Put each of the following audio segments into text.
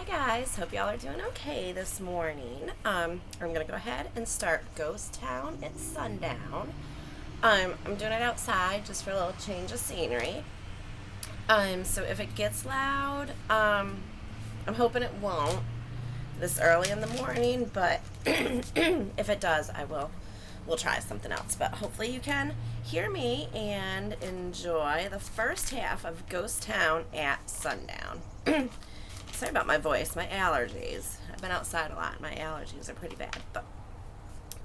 Guys, hope y'all are doing okay this morning. I'm gonna go ahead and start Ghost Town at sundown. I'm doing it outside just for a little change of scenery. So if it gets loud, I'm hoping it won't this early in the morning, but if it does, we'll try something else. But hopefully you can hear me and enjoy the first half of Ghost Town at sundown. Sorry about my voice, my allergies. I've been outside a lot. My allergies are pretty bad. But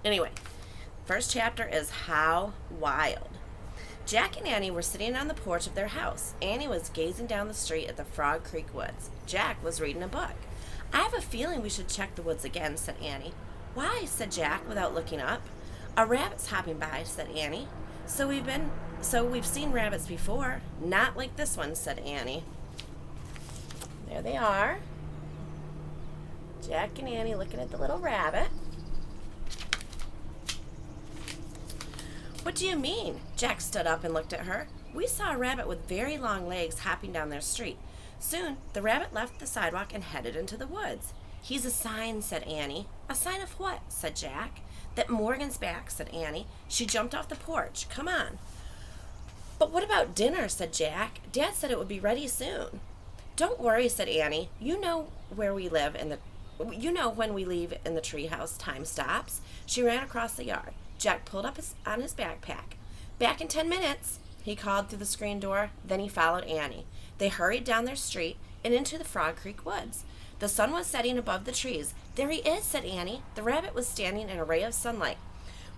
anyway, first chapter is How Wild. Jack and Annie were sitting on the porch of their house. Annie was gazing down the street at the Frog Creek woods. Jack was reading a book. I have a feeling we should check the woods again, said Annie. Why? Said Jack without looking up. A rabbit's hopping by, said Annie. So we've seen rabbits before. Not like this one, said Annie. There they are. Jack and Annie looking at the little rabbit. What do you mean? Jack stood up and looked at her. We saw a rabbit with very long legs hopping down their street. Soon, the rabbit left the sidewalk and headed into the woods. He's a sign, said Annie. A sign of what? Said Jack. That Morgan's back, said Annie. She jumped off the porch. Come on. But what about dinner, said Jack. Dad said it would be ready soon. Don't worry, said Annie. You know when we leave in the treehouse, time stops. She ran across the yard. Jack pulled up on his backpack. Back in 10 minutes, he called through the screen door. Then he followed Annie. They hurried down their street and into the Frog Creek woods. The sun was setting above the trees. There he is, said Annie. The rabbit was standing in a ray of sunlight.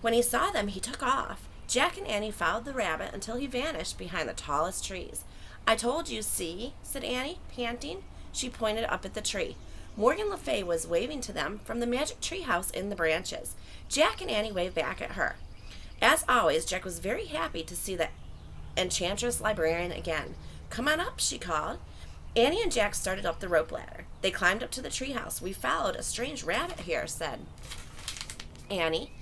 When he saw them, he took off. Jack and Annie followed the rabbit until he vanished behind the tallest trees. I told you, see, said Annie, panting. She pointed up at the tree. Morgan Le Fay was waving to them from the magic tree house in the branches. Jack and Annie waved back at her. As always, Jack was very happy to see the enchantress librarian again. Come on up, she called. Annie and Jack started up the rope ladder. They climbed up to the tree house. We followed a strange rabbit here, said Annie.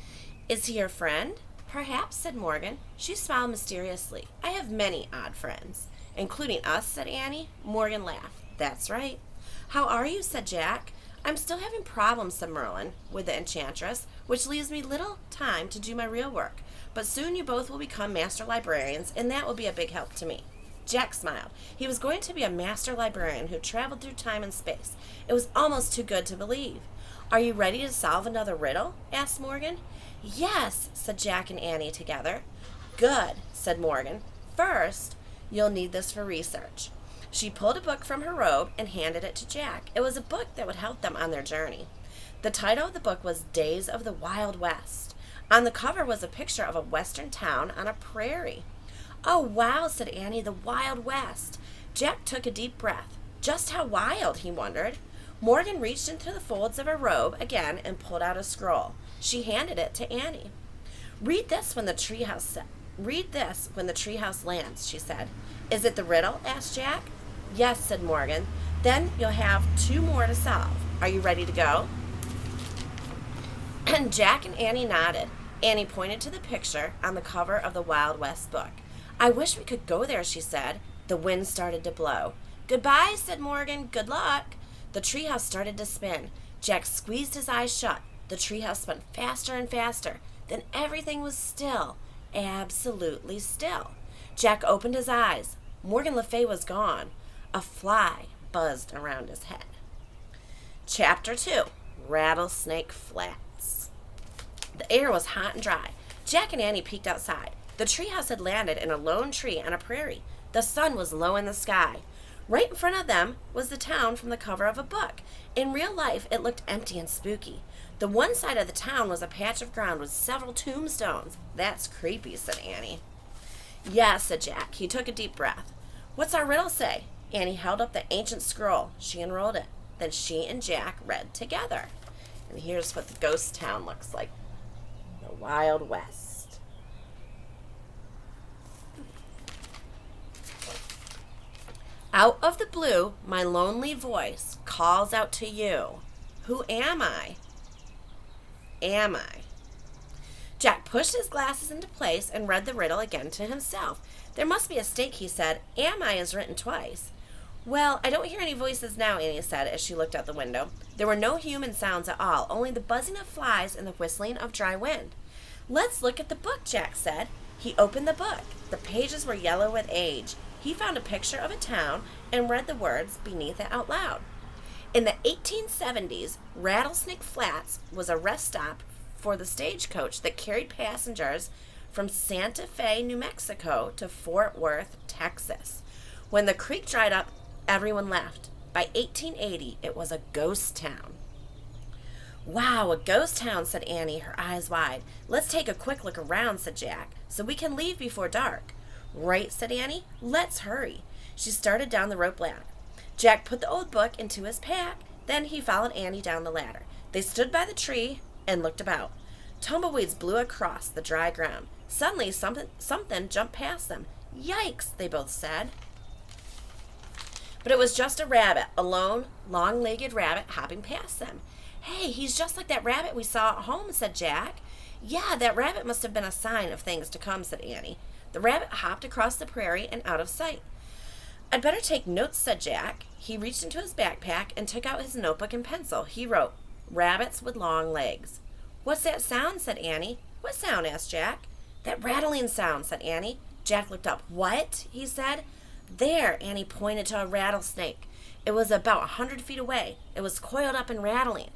Is he your friend? Perhaps, said Morgan. She smiled mysteriously. I have many odd friends. Including us, said Annie. Morgan laughed. That's right. How are you, said Jack. I'm still having problems, said Merlin, with the enchantress, which leaves me little time to do my real work. But soon you both will become master librarians, and that will be a big help to me. Jack smiled. He was going to be a master librarian who traveled through time and space. It was almost too good to believe. Are you ready to solve another riddle? Asked Morgan. Yes, said Jack and Annie together. Good, said Morgan. First, you'll need this for research. She pulled a book from her robe and handed it to Jack. It was a book that would help them on their journey. The title of the book was Days of the Wild West. On the cover was a picture of a western town on a prairie. Oh, wow, said Annie, the Wild West. Jack took a deep breath. Just how wild, he wondered. Morgan reached into the folds of her robe again and pulled out a scroll. She handed it to Annie. Read this when the treehouse lands, she said. Is it the riddle? Asked Jack. Yes, said Morgan. Then you'll have 2 more to solve. Are you ready to go? And Jack and Annie nodded. Annie pointed to the picture on the cover of the Wild West book. I wish we could go there, she said. The wind started to blow. Goodbye, said Morgan. Good luck. The treehouse started to spin. Jack squeezed his eyes shut. The treehouse spun faster and faster. Then everything was still. Absolutely still. Jack opened his eyes. Morgan Le Fay was gone. A fly buzzed around his head. Chapter 2, Rattlesnake Flats. The air was hot and dry. Jack and Annie peeked outside. The treehouse had landed in a lone tree on a prairie. The sun was low in the sky. Right in front of them was the town from the cover of a book. In real life, it looked empty and spooky. The one side of the town was a patch of ground with several tombstones. That's creepy, said Annie. Yes, said Jack. He took a deep breath. What's our riddle say? Annie held up the ancient scroll. She unrolled it. Then she and Jack read together. And here's what the ghost town looks like. The Wild West. Out of the blue, my lonely voice calls out to you. Who am I? Am I? Jack pushed his glasses into place and read the riddle again to himself. There must be a mistake, he said. Am I is written twice. Well, I don't hear any voices now, Annie said as she looked out the window. There were no human sounds at all, only the buzzing of flies and the whistling of dry wind. Let's look at the book, Jack said. He opened the book. The pages were yellow with age. He found a picture of a town and read the words beneath it out loud. In the 1870s, Rattlesnake Flats was a rest stop for the stagecoach that carried passengers from Santa Fe, New Mexico to Fort Worth, Texas. When the creek dried up, everyone left. By 1880, it was a ghost town. Wow, a ghost town, said Annie, her eyes wide. Let's take a quick look around, said Jack, so we can leave before dark. Right, said Annie. Let's hurry. She started down the rope ladder. Jack put the old book into his pack. Then he followed Annie down the ladder. They stood by the tree and looked about. Tumbleweeds blew across the dry ground. Suddenly, something jumped past them. Yikes, they both said. But it was just a rabbit, a lone, long-legged rabbit hopping past them. Hey, he's just like that rabbit we saw at home, said Jack. Yeah, that rabbit must have been a sign of things to come, said Annie. The rabbit hopped across the prairie and out of sight. I'd better take notes, said Jack. He reached into his backpack and took out his notebook and pencil. He wrote, rabbits with long legs. What's that sound, said Annie. What sound, asked Jack. That rattling sound, said Annie. Jack looked up. What? He said. There, Annie pointed to a rattlesnake. It was about 100 feet away. It was coiled up and rattling.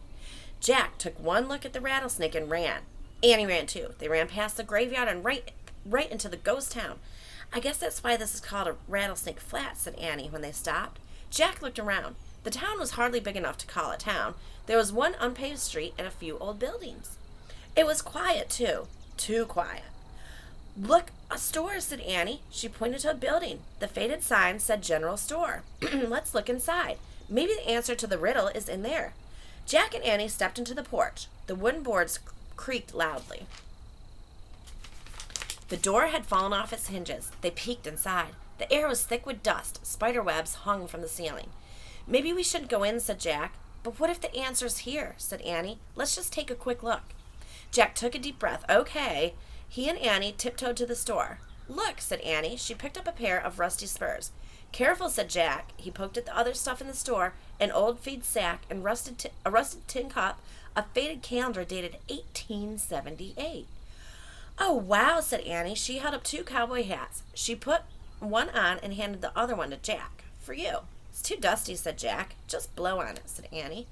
Jack took one look at the rattlesnake and ran. Annie ran too. They ran past the graveyard and right into the ghost town. I guess that's why this is called a Rattlesnake Flat, said Annie when they stopped. Jack looked around. The town was hardly big enough to call a town. There was one unpaved street and a few old buildings. It was quiet, too. Too quiet. Look, a store, said Annie. She pointed to a building. The faded sign said General Store. Let's look inside. Maybe the answer to the riddle is in there. Jack and Annie stepped into the porch. The wooden boards creaked loudly. The door had fallen off its hinges. They peeked inside. The air was thick with dust. Spider webs hung from the ceiling. Maybe we shouldn't go in, said Jack. But what if the answer's here, said Annie. Let's just take a quick look. Jack took a deep breath. Okay. He and Annie tiptoed to the store. Look, said Annie. She picked up a pair of rusty spurs. Careful, said Jack. He poked at the other stuff in the store, an old feed sack and a rusted tin cup, a faded calendar dated 1878. Oh, wow, said Annie. She held up 2 cowboy hats. She put one on and handed the other one to Jack. For you. It's too dusty, said Jack. Just blow on it, said Annie.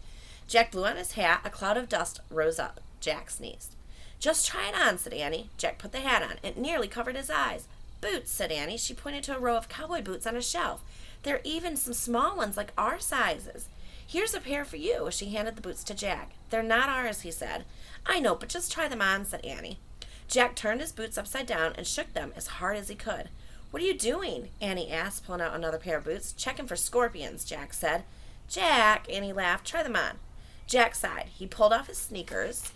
Jack blew on his hat. A cloud of dust rose up. Jack sneezed. Just try it on, said Annie. Jack put the hat on. It nearly covered his eyes. Boots, said Annie. She pointed to a row of cowboy boots on a shelf. There are even some small ones like our sizes. Here's a pair for you. She handed the boots to Jack. They're not ours, he said. I know, but just try them on, said Annie. Jack turned his boots upside down and shook them as hard as he could. What are you doing? Annie asked, pulling out another pair of boots. Checking for scorpions, Jack said. Jack, Annie laughed. Try them on. Jack sighed. He pulled off his sneakers,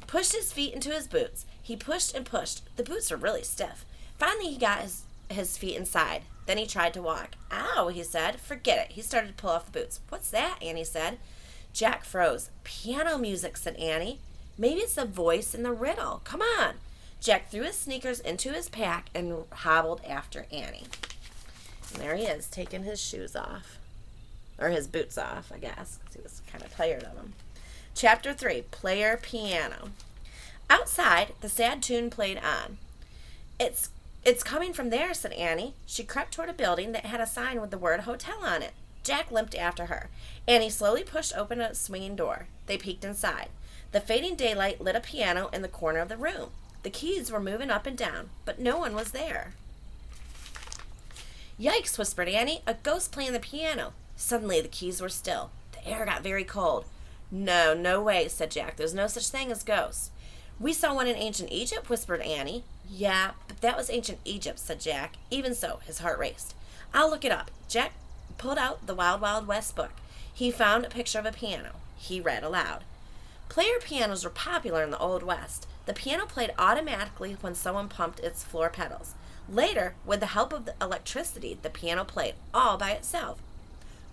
pushed his feet into his boots. He pushed and pushed. The boots were really stiff. Finally, he got his feet inside. Then he tried to walk. Ow, he said. Forget it. He started to pull off the boots. What's that? Annie said. Jack froze. Piano music, said Annie. Maybe it's the voice in the riddle. Come on. Jack threw his sneakers into his pack and hobbled after Annie. And there he is, taking his shoes off. Or his boots off, I guess, because he was kind of tired of them. Chapter 3, Player Piano. Outside, the sad tune played on. It's coming from there, said Annie. She crept toward a building that had a sign with the word hotel on it. Jack limped after her. Annie slowly pushed open a swinging door. They peeked inside. The fading daylight lit a piano in the corner of the room. The keys were moving up and down, but no one was there. Yikes, whispered Annie. A ghost playing the piano. Suddenly, the keys were still. The air got very cold. No way, said Jack. There's no such thing as ghosts. We saw one in ancient Egypt, whispered Annie. Yeah, but that was ancient Egypt, said Jack. Even so, his heart raced. I'll look it up. Jack pulled out the Wild Wild West book. He found a picture of a piano. He read aloud. Player pianos were popular in the Old West. The piano played automatically when someone pumped its floor pedals. Later, with the help of the electricity, the piano played all by itself.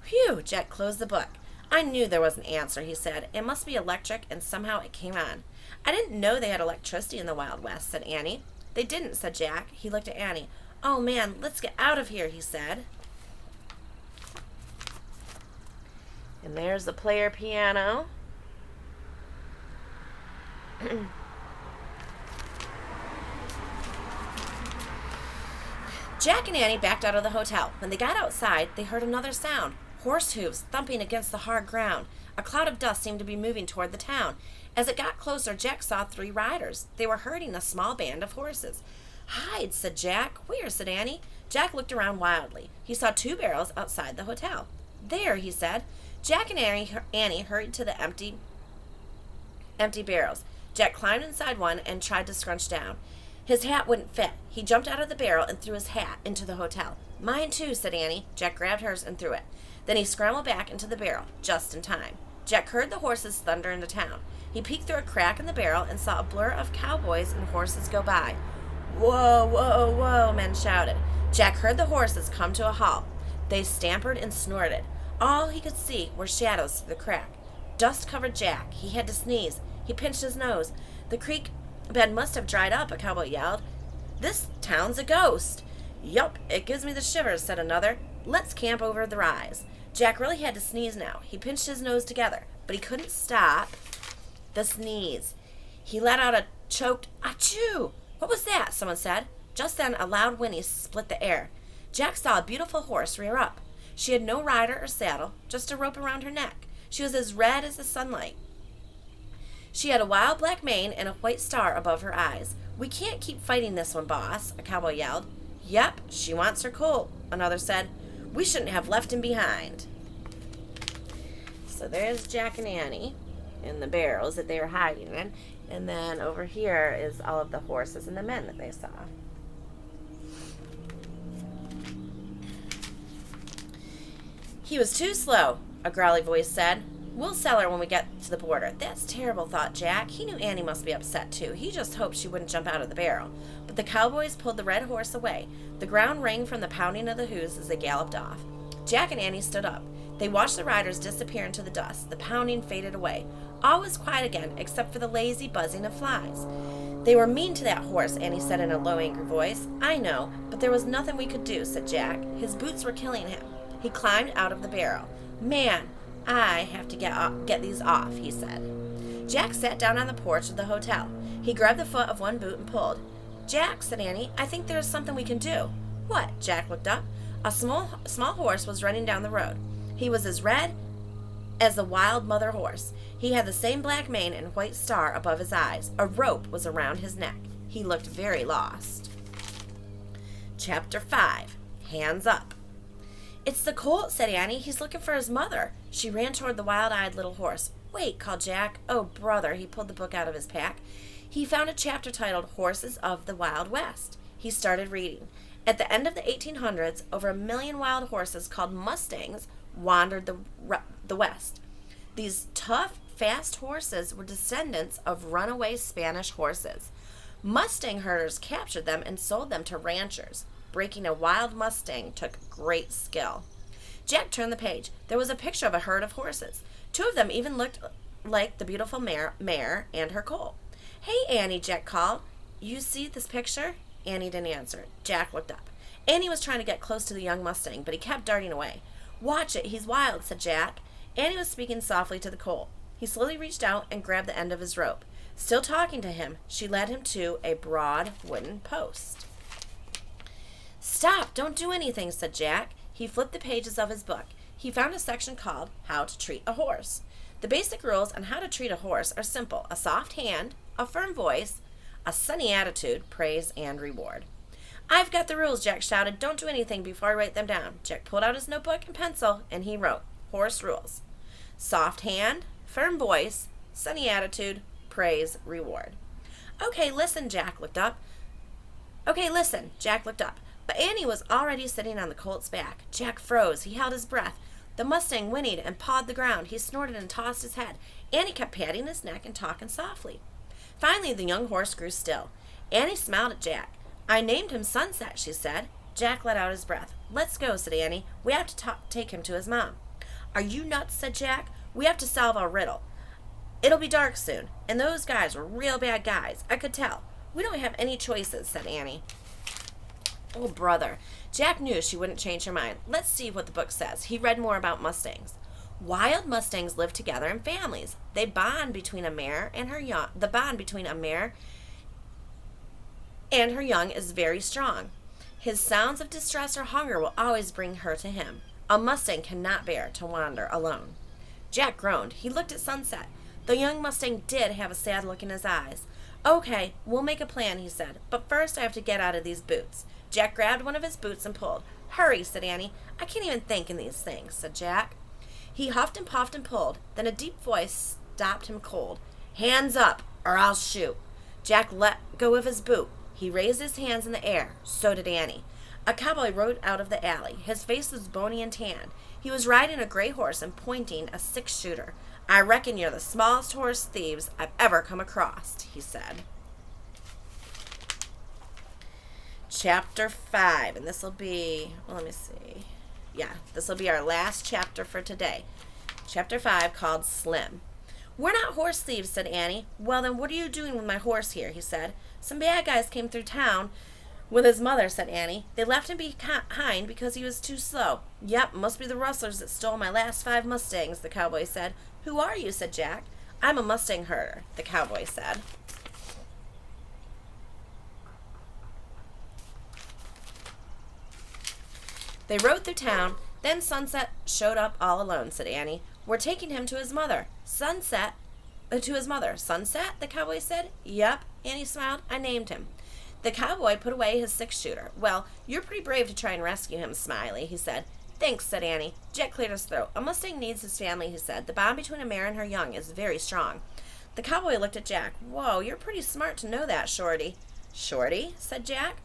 Phew, Jack closed the book. I knew there was an answer, he said. It must be electric, and somehow it came on. I didn't know they had electricity in the Wild West, said Annie. They didn't, said Jack. He looked at Annie. "Oh man, let's get out of here," he said. And there's the player piano. Jack and Annie backed out of the hotel. When they got outside, they heard another sound. Horse hooves thumping against the hard ground. A cloud of dust seemed to be moving toward the town. As it got closer, Jack saw 3 riders. They were herding a small band of horses. "Hide," said Jack. "Where?" said Annie. Jack looked around wildly. He saw 2 barrels outside the hotel. "There," he said. Jack and Annie hurried to the empty barrels. Jack climbed inside one and tried to scrunch down. His hat wouldn't fit. He jumped out of the barrel and threw his hat into the hotel. "Mine too," said Annie. Jack grabbed hers and threw it. Then he scrambled back into the barrel, just in time. Jack heard the horses thunder into town. He peeked through a crack in the barrel and saw a blur of cowboys and horses go by. "Whoa, whoa, whoa," men shouted. Jack heard the horses come to a halt. They stampered and snorted. All he could see were shadows through the crack. Dust covered Jack. He had to sneeze. He pinched his nose. "The creek bed must have dried up," a cowboy yelled. "This town's a ghost." "Yup, it gives me the shivers," said another. "Let's camp over the rise." Jack really had to sneeze now. He pinched his nose together, but he couldn't stop the sneeze. He let out a choked achoo. "What was that?" someone said. Just then a loud whinny split the air. Jack saw a beautiful horse rear up. She had no rider or saddle, just a rope around her neck. She was as red as the sunlight. She had a wild black mane and a white star above her eyes. "We can't keep fighting this one, boss," a cowboy yelled. "Yep, she wants her colt," another said. "We shouldn't have left him behind." So there's Jack and Annie in the barrels that they were hiding in. And then over here is all of the horses and the men that they saw. "He was too slow," a growly voice said. "We'll sell her when we get to the border." That's terrible, thought Jack. He knew Annie must be upset, too. He just hoped she wouldn't jump out of the barrel. But the cowboys pulled the red horse away. The ground rang from the pounding of the hoofs as they galloped off. Jack and Annie stood up. They watched the riders disappear into the dust. The pounding faded away. All was quiet again, except for the lazy buzzing of flies. "They were mean to that horse," Annie said in a low, angry voice. "I know, but there was nothing we could do," said Jack. His boots were killing him. He climbed out of the barrel. "Man, I have to get these off," he said. Jack sat down on the porch of the hotel. He grabbed the foot of one boot and pulled. "Jack," said Annie, "I think there's something we can do." "What?" Jack looked up. A small horse was running down the road. He was as red as the wild mother horse. He had the same black mane and white star above his eyes. A rope was around his neck. He looked very lost. Chapter 5. Hands Up. "It's the colt," said Annie. "He's looking for his mother." She ran toward the wild-eyed little horse. "Wait," called Jack. "Oh, brother." He pulled the book out of his pack. He found a chapter titled Horses of the Wild West. He started reading. At the end of the 1800s, over 1 million wild horses called mustangs wandered the West. These tough, fast horses were descendants of runaway Spanish horses. Mustang herders captured them and sold them to ranchers. Breaking a wild mustang took great skill. Jack turned the page. There was a picture of a herd of horses. 2 of them even looked like the beautiful mare and her colt. "Hey, Annie," Jack called. "You see this picture?" Annie didn't answer. Jack looked up. Annie was trying to get close to the young mustang, but he kept darting away. "Watch it, he's wild," said Jack. Annie was speaking softly to the colt. He slowly reached out and grabbed the end of his rope. Still talking to him, she led him to a broad wooden post. "Stop, don't do anything," said Jack. He flipped the pages of his book. He found a section called How to Treat a Horse. The basic rules on how to treat a horse are simple: a soft hand, a firm voice, a sunny attitude, praise, and reward. "I've got the rules," Jack shouted. "Don't do anything before I write them down." Jack pulled out his notebook and pencil, and he wrote horse rules: soft hand, firm voice, sunny attitude, praise, reward. Okay, listen, Jack looked up. But Annie was already sitting on the colt's back. Jack froze. He held his breath. The mustang whinnied and pawed the ground. He snorted and tossed his head. Annie kept patting his neck and talking softly. Finally, the young horse grew still. Annie smiled at Jack. "I named him Sunset," she said. Jack let out his breath. "Let's go," said Annie. "We have to take him to his mom." "Are you nuts?" said Jack. "We have to solve our riddle. It'll be dark soon, and those guys were real bad guys. I could tell. We don't have any choices," said Annie. Oh, brother. Jack knew she wouldn't change her mind. Let's see what the book says. He read more about Mustangs. Wild Mustangs live together in families. They bond between a mare and her young. The bond between a mare and her young is very strong. His sounds of distress or hunger will always bring her to him. A Mustang cannot bear to wander alone. Jack groaned. He looked at Sunset. The young Mustang did have a sad look in his eyes. Okay, we'll make a plan, he said. But first I have to get out of these boots. Jack grabbed one of his boots and pulled. Hurry, said Annie. I can't even think in these things, said Jack. He huffed and puffed and pulled. Then a deep voice stopped him cold. Hands up, or I'll shoot. Jack let go of his boot. He raised his hands in the air. So did Annie. A cowboy rode out of the alley. His face was bony and tanned. He was riding a gray horse and pointing a six-shooter. I reckon you're the smallest horse thieves I've ever come across, he said. Chapter 5, and this will be, well, let me see. Yeah, this will be our last chapter for today. Chapter 5, called Slim. We're not horse thieves, said Annie. Well, then what are you doing with my horse here, he said. Some bad guys came through town with his mother, said Annie. They left him behind because he was too slow. Yep, must be the rustlers that stole my last 5 Mustangs, the cowboy said. Who are you, said Jack. I'm a Mustang herder, the cowboy said. They rode through town. Then Sunset showed up all alone, said Annie. We're taking him to his mother. To his mother. Sunset, the cowboy said. Yep, Annie smiled. I named him. The cowboy put away his 6-shooter. Well, you're pretty brave to try and rescue him, Smiley, he said. Thanks, said Annie. Jack cleared his throat. A Mustang needs his family, he said. The bond between a mare and her young is very strong. The cowboy looked at Jack. Whoa, you're pretty smart to know that, Shorty. Shorty, said Jack.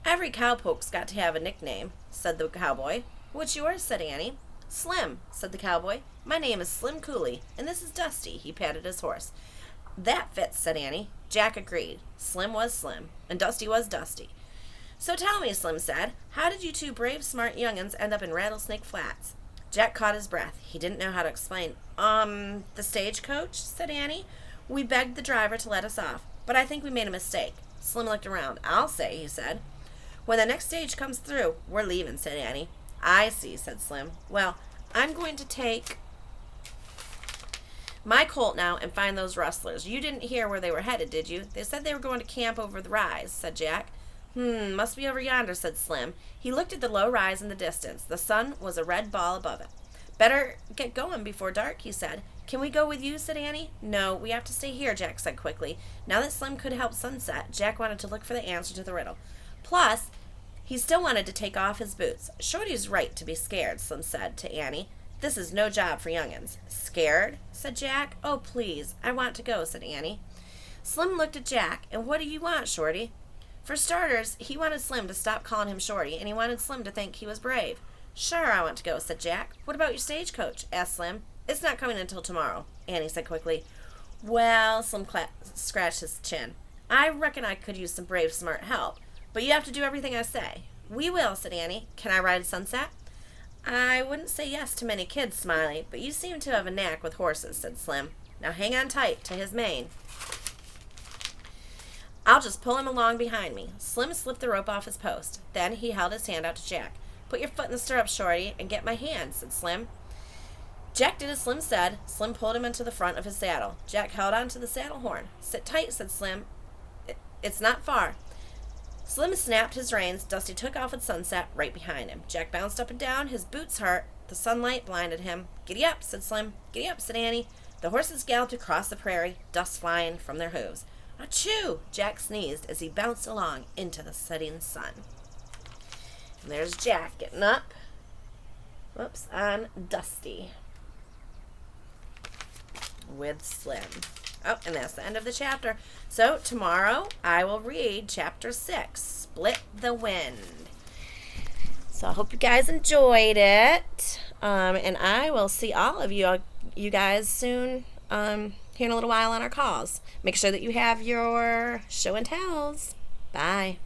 Every cowpoke's got to have a nickname, said the cowboy. What's yours, said Annie. Slim, said the cowboy. My name is Slim Cooley, and this is Dusty, he patted his horse. That fits, said Annie. Jack agreed. Slim was Slim, and Dusty was Dusty. So tell me, Slim said, how did you two brave, smart young'uns end up in Rattlesnake Flats? Jack caught his breath. He didn't know how to explain. The stagecoach, said Annie. We begged the driver to let us off, but I think we made a mistake. Slim looked around. I'll say, he said. When the next stage comes through, we're leaving, said Annie. I see, said Slim. Well, I'm going to take my colt now and find those rustlers. You didn't hear where they were headed, did you? They said they were going to camp over the rise, said Jack. Must be over yonder, said Slim. He looked at the low rise in the distance. The sun was a red ball above it. Better get going before dark, he said. Can we go with you, said Annie. No, we have to stay here, Jack said quickly. Now that Slim could help Sunset, Jack wanted to look for the answer to the riddle. Plus, he still wanted to take off his boots. Shorty's right to be scared, Slim said to Annie. This is no job for young'uns. Scared? Said Jack. Oh, please, I want to go, said Annie. Slim looked at Jack. And what do you want, Shorty? For starters, he wanted Slim to stop calling him Shorty, and he wanted Slim to think he was brave. Sure, I want to go, said Jack. What about your stagecoach? Asked Slim. It's not coming until tomorrow, Annie said quickly. Well, Slim scratched his chin. I reckon I could use some brave, smart help, but you have to do everything I say. We will, said Annie. Can I ride Sunset? I wouldn't say yes to many kids, Smiley, but you seem to have a knack with horses, said Slim. Now hang on tight to his mane. I'll just pull him along behind me. Slim slipped the rope off his post. Then he held his hand out to Jack. Put your foot in the stirrup, Shorty, and get my hand, said Slim. Jack did as Slim said. Slim pulled him into the front of his saddle. Jack held on to the saddle horn. Sit tight, said Slim. It's not far. Slim snapped his reins. Dusty took off at Sunset right behind him. Jack bounced up and down. His boots hurt. The sunlight blinded him. Giddy up, said Slim. Giddy up, said Annie. The horses galloped across the prairie, dust flying from their hooves. Achoo! Jack sneezed as he bounced along into the setting sun. And there's Jack getting up. Whoops, on Dusty. With Slim. Oh, and that's the end of the chapter. So tomorrow I will read chapter 6, Split the Wind. So I hope you guys enjoyed it. And I will see all of you guys soon here in a little while on our calls. Make sure that you have your show and tells. Bye.